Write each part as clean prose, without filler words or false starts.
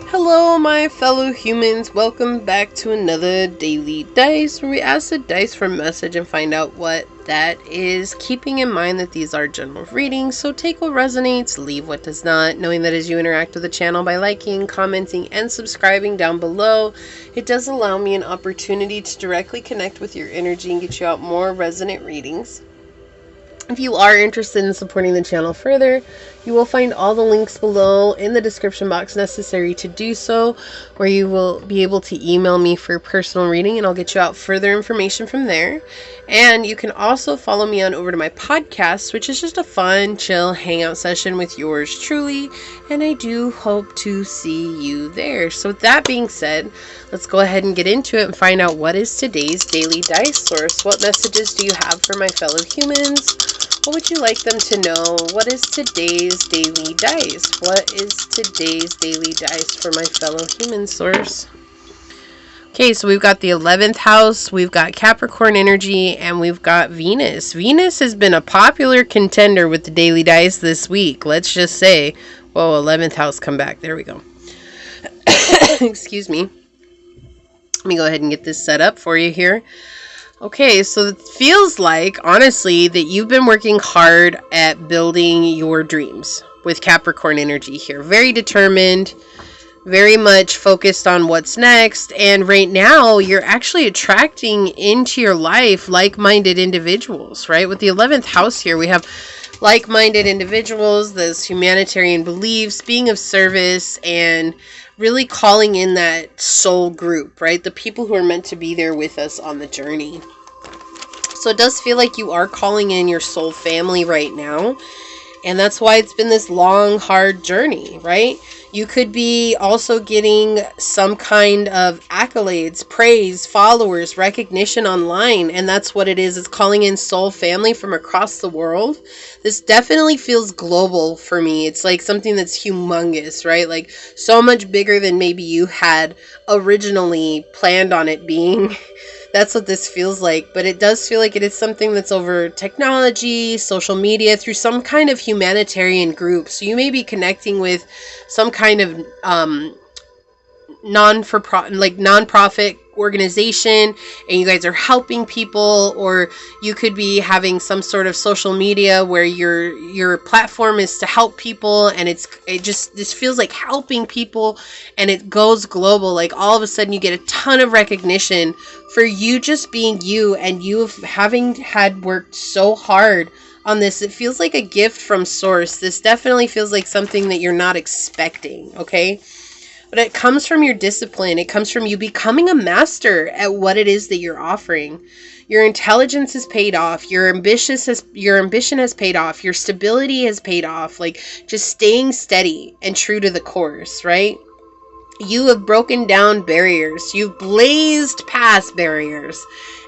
Hello, my fellow humans. Welcome back to another daily dice where we ask the dice for a message and find out what that is. Keeping in mind that these are general readings, so take what resonates, leave what does not. Knowing that as you interact with the channel by liking, commenting, and subscribing down below, it does allow me an opportunity to directly connect with your energy and get you out more resonant readings. If you are interested in supporting the channel further, you will find all the links below in the description box necessary to do so, where you will be able to email me for personal reading and I'll get you out further information from there. And you can also follow me on over to my podcast, which is just a fun, chill hangout session with yours truly, and I do hope to see you there. So with that being said, let's go ahead and get into it and find out what is today's daily dice source. What messages do you have for my fellow humans? What would you like them to know? What is today's daily dice? What is today's daily dice for my fellow human source? Okay, so we've got the 11th house, we've got Capricorn energy, and we've got Venus. Venus has been a popular contender with the daily dice this week. Let's just say, whoa, 11th house, come back. There we go. Excuse me. Let me go ahead and get this set up for you here. Okay, so it feels like, honestly, that you've been working hard at building your dreams with Capricorn energy here. Very determined, very much focused on what's next. And right now, you're actually attracting into your life like-minded individuals, right? With the 11th house here, we have like-minded individuals, those humanitarian beliefs, being of service, and really calling in that soul group, right? The people who are meant to be there with us on the journey. So it does feel like you are calling in your soul family right now. And that's why it's been this long, hard journey, right? You could be also getting some kind of accolades, praise, followers, recognition online. And that's what it is. It's calling in soul family from across the world. This definitely feels global for me. It's like something that's humongous, right? Like so much bigger than maybe you had originally planned on it being. That's what this feels like, but it does feel like it is something that's over technology, social media, through some kind of humanitarian group. So you may be connecting with some kind of nonprofit organization, and you guys are helping people, or you could be having some sort of social media where your platform is to help people, and this feels like helping people, and it goes global. Like all of a sudden you get a ton of recognition for you just being you, and you having had worked so hard on this. It feels like a gift from source. This definitely feels like something that you're not expecting, okay? But it comes from your discipline. It comes from you becoming a master at what it is that you're offering. Your intelligence has paid off. Your ambition has paid off. Your stability has paid off. Like just staying steady and true to the course, right? You have broken down barriers. You've blazed past barriers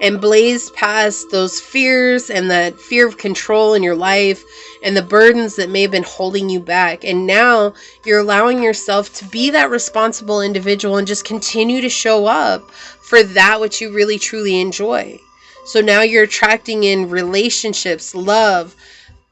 and blazed past those fears and that fear of control in your life and the burdens that may have been holding you back. And now you're allowing yourself to be that responsible individual and just continue to show up for that which you really truly enjoy. So now you're attracting in relationships, love,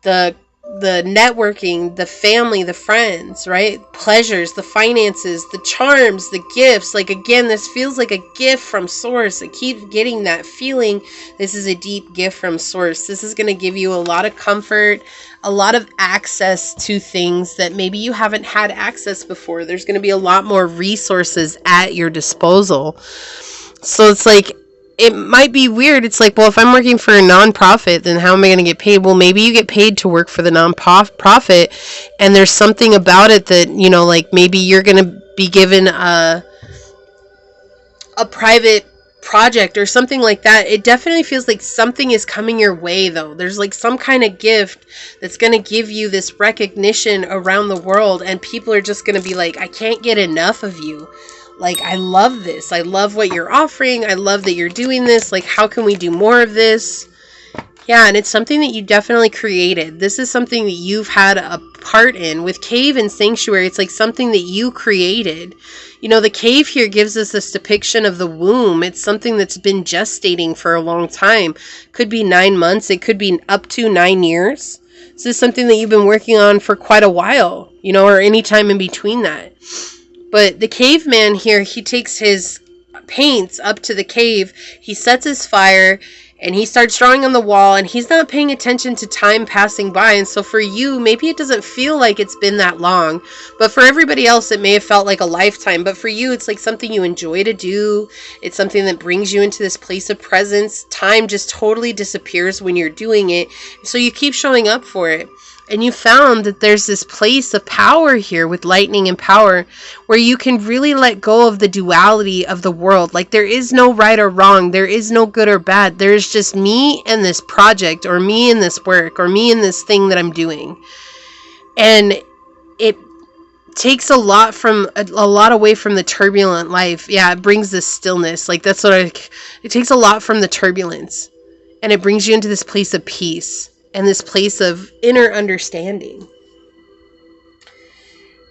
the networking, the family, the friends, right? Pleasures, the finances, the charms, the gifts. Like again, this feels like a gift from source. I keep getting that feeling. This is a deep gift from source. This is going to give you a lot of comfort, a lot of access to things that maybe you haven't had access before. There's going to be a lot more resources at your disposal. So it's like, it might be weird. It's like, well, if I'm working for a nonprofit, then how am I going to get paid? Well, maybe you get paid to work for the nonprofit, and there's something about it that, you know, like maybe you're going to be given a private project or something like that. It definitely feels like something is coming your way, though. There's like some kind of gift that's going to give you this recognition around the world, and people are just going to be like, I can't get enough of you. Like, I love this. I love what you're offering. I love that you're doing this. Like, how can we do more of this? Yeah, and it's something that you definitely created. This is something that you've had a part in. With Cave and Sanctuary, it's like something that you created. You know, the cave here gives us this depiction of the womb. It's something that's been gestating for a long time. Could be 9 months. It could be up to 9 years. This is something that you've been working on for quite a while, you know, or any time in between that. But the caveman here, he takes his paints up to the cave, he sets his fire, and he starts drawing on the wall, and he's not paying attention to time passing by. And so for you, maybe it doesn't feel like it's been that long, but for everybody else, it may have felt like a lifetime. But for you, it's like something you enjoy to do. It's something that brings you into this place of presence. Time just totally disappears when you're doing it. So you keep showing up for it. And you found that there's this place of power here with lightning and power where you can really let go of the duality of the world. Like there is no right or wrong. There is no good or bad. There's just me and this project, or me and this work, or me and this thing that I'm doing. And it takes a lot away from the turbulent life. Yeah, it brings this stillness. Like that's it takes a lot from the turbulence. And it brings you into this place of peace. And this place of inner understanding.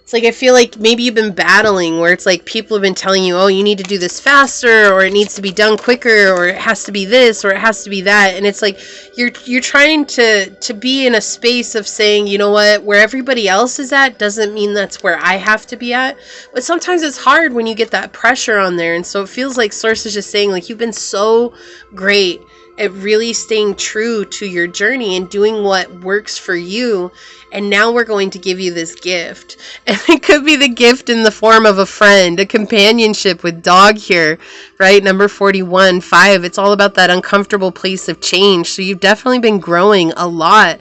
It's like, I feel like maybe you've been battling where it's like people have been telling you, oh, you need to do this faster, or it needs to be done quicker, or it has to be this, or it has to be that. And it's like, you're trying to be in a space of saying, you know what, where everybody else is at doesn't mean that's where I have to be at. But sometimes it's hard when you get that pressure on there. And so it feels like Source is just saying, like, you've been so great at really staying true to your journey and doing what works for you. And now we're going to give you this gift. And it could be the gift in the form of a friend, a companionship with dog here, right? Number 41, 5. It's all about that uncomfortable place of change. So you've definitely been growing a lot.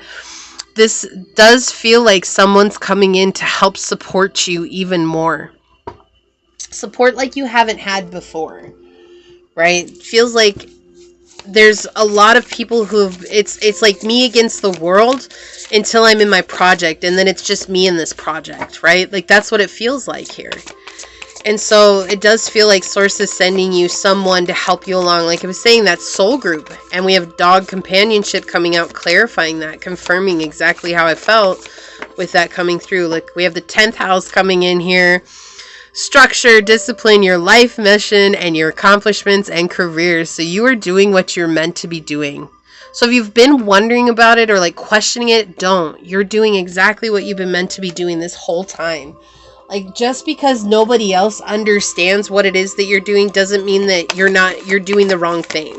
This does feel like someone's coming in to help support you even more. Support like you haven't had before, right? Feels like there's a lot of people it's like me against the world until I'm in my project, and then it's just me in this project, right? Like that's what it feels like here. And so it does feel like Source is sending you someone to help you along. Like I was saying, that soul group, and we have dog companionship coming out, clarifying that, confirming exactly how I felt with that coming through. Like we have the 10th house coming in here. Structure, discipline, your life mission, and your accomplishments and careers. So you are doing what you're meant to be doing. So if you've been wondering about it or like questioning it, don't. You're doing exactly what you've been meant to be doing this whole time. Like just because nobody else understands what it is that you're doing doesn't mean that you're doing the wrong thing.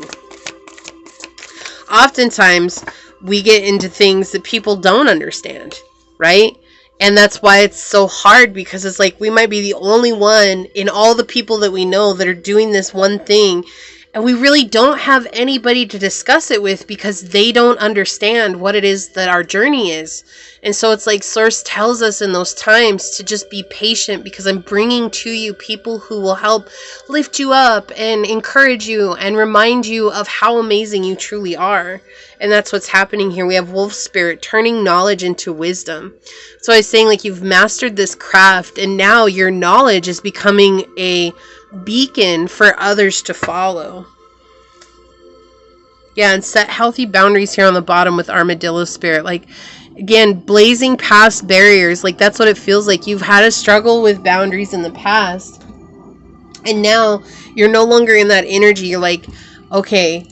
Oftentimes we get into things that people don't understand, right? And that's why it's so hard, because it's like we might be the only one in all the people that we know that are doing this one thing. And we really don't have anybody to discuss it with because they don't understand what it is that our journey is. And so it's like Source tells us in those times to just be patient, because I'm bringing to you people who will help lift you up and encourage you and remind you of how amazing you truly are. And that's what's happening here. We have Wolf Spirit turning knowledge into wisdom. So I was saying, like, you've mastered this craft, and now your knowledge is becoming a beacon for others to follow. Yeah, and set healthy boundaries here on the bottom with Armadillo Spirit. Like, again, blazing past barriers. Like, that's what it feels like. You've had a struggle with boundaries in the past, and now you're no longer in that energy. You're like, okay,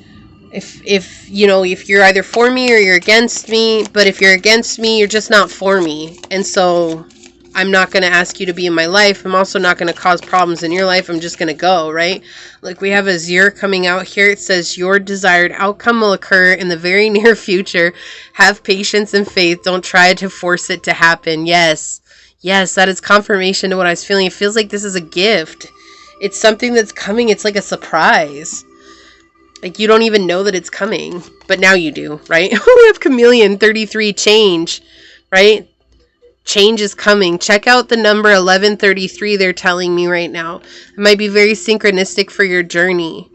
if you're either for me or you're against me, but if you're against me, you're just not for me. And so I'm not going to ask you to be in my life. I'm also not going to cause problems in your life. I'm just going to go, right? Like we have Azir coming out here. It says your desired outcome will occur in the very near future. Have patience and faith. Don't try to force it to happen. Yes, that is confirmation to what I was feeling. It feels like this is a gift. It's something that's coming. It's like a surprise. Like you don't even know that it's coming, but now you do, right? We have Chameleon 33 change, right? Change is coming. Check out the number 1133 they're telling me right now. It might be very synchronistic for your journey.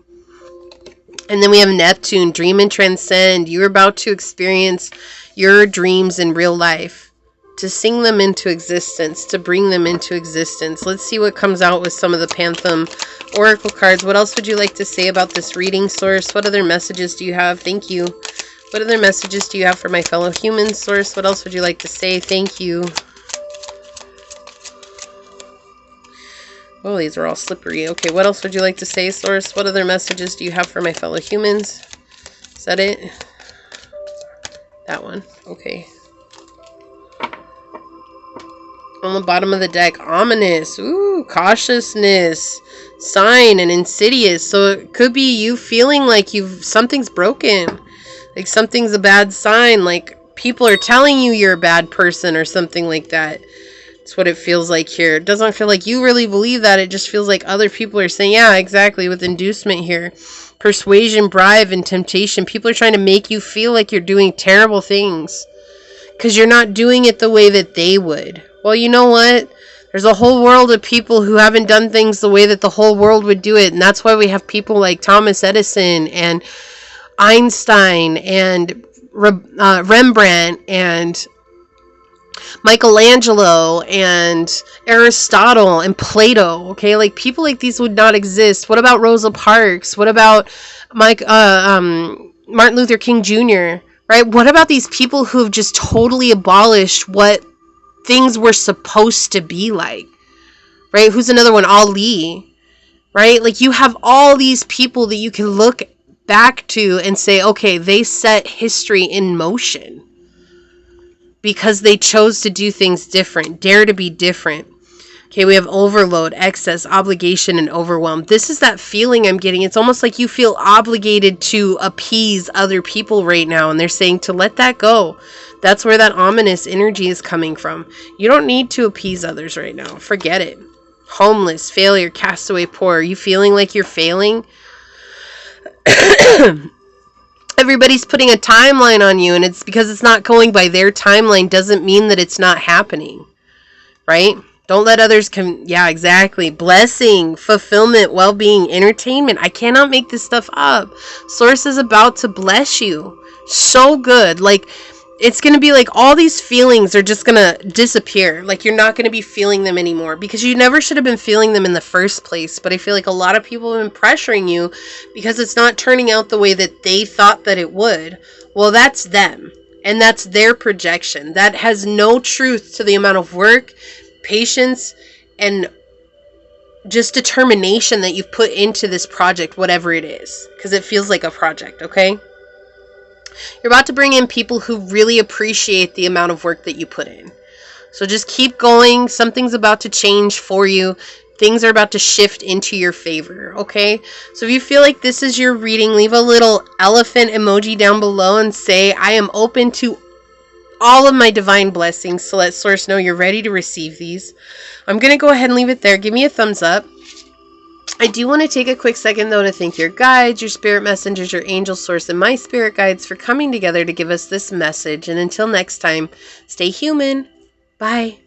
And then we have Neptune, dream and transcend. You're about to experience your dreams in real life. To sing them into existence, to bring them into existence. Let's see what comes out with some of the Phantom Oracle cards. What else would you like to say about this reading, Source? What other messages do you have? Thank you. What other messages do you have for my fellow humans, Source? What else would you like to say? Thank you. Oh, these are all slippery. Okay, what else would you like to say, Source? What other messages do you have for my fellow humans? Is that it? That one. Okay. On the bottom of the deck, ominous. Ooh, cautiousness. Sign and insidious. So it could be you feeling like something's broken. Like something's a bad sign. Like people are telling you you're a bad person or something like that. That's what it feels like here. It doesn't feel like you really believe that. It just feels like other people are saying, yeah, exactly, with inducement here. Persuasion, bribe, and temptation. People are trying to make you feel like you're doing terrible things because you're not doing it the way that they would. Well, you know what? There's a whole world of people who haven't done things the way that the whole world would do it. And that's why we have people like Thomas Edison and Einstein and Rembrandt and Michelangelo and Aristotle and Plato. Okay, like people like these would not exist. What about Rosa Parks? What about Martin Luther King Jr.? Right? What about these people who have just totally abolished what things were supposed to be like? Right? Who's another one? Ali. Right? Like you have all these people that you can look back to and say, okay, they set history in motion because they chose to do things different, dare to be different. Okay, we have overload, excess, obligation, and overwhelm. This is that feeling I'm getting. It's almost like you feel obligated to appease other people right now, and they're saying to let that go. That's where that ominous energy is coming from. You don't need to appease others right now. Forget it. Homeless, failure, castaway, poor. Are you feeling like you're failing? Everybody's putting a timeline on you, and it's because it's not going by their timeline doesn't mean that it's not happening, right? Don't let others yeah, exactly. Blessing, fulfillment, well-being, entertainment. I cannot make this stuff up. Source is about to bless you. So good. Like, it's going to be like all these feelings are just going to disappear. Like, you're not going to be feeling them anymore because you never should have been feeling them in the first place. But I feel like a lot of people have been pressuring you because it's not turning out the way that they thought that it would. Well, that's them. And that's their projection. That has no truth to the amount of work, patience, and just determination that you've put into this project, whatever it is. Because it feels like a project, okay? You're about to bring in people who really appreciate the amount of work that you put in. So just keep going. Something's about to change for you. Things are about to shift into your favor, okay? So if you feel like this is your reading, leave a little elephant emoji down below and say, I am open to all of my divine blessings, to let Source know you're ready to receive these. I'm going to go ahead and leave it there. Give me a thumbs up. I do want to take a quick second, though, to thank your guides, your spirit messengers, your angel source, and my spirit guides for coming together to give us this message. And until next time, stay human. Bye.